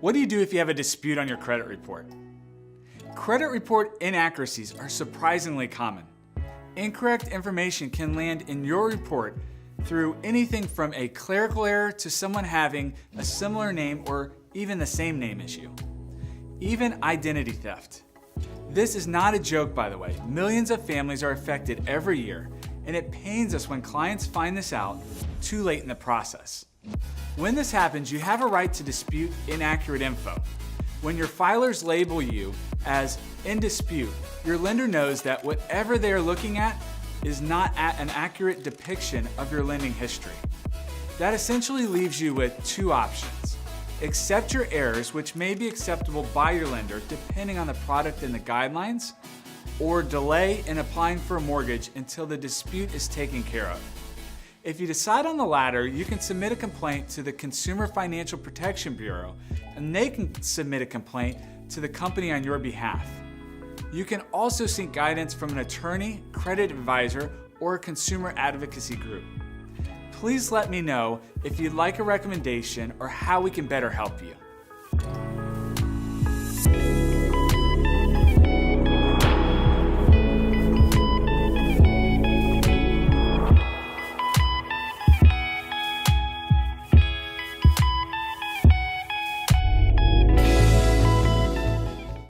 What do you do if you have a dispute on your credit report? Credit report inaccuracies are surprisingly common. Incorrect information can land in your report through anything from a clerical error to someone having a similar name or even the same name as you. Even identity theft. This is not a joke, by the way. Millions of families are affected every year, and it pains us when clients find this out too late in the process. When this happens, you have a right to dispute inaccurate info. When your filers label you as in dispute, your lender knows that whatever they are looking at is not an accurate depiction of your lending history. That essentially leaves you with two options. Accept your errors, which may be acceptable by your lender depending on the product and the guidelines, or delay in applying for a mortgage until the dispute is taken care of. If you decide on the latter, you can submit a complaint to the Consumer Financial Protection Bureau, and they can submit a complaint to the company on your behalf. You can also seek guidance from an attorney, credit advisor, or a consumer advocacy group. Please let me know if you'd like a recommendation or how we can better help you.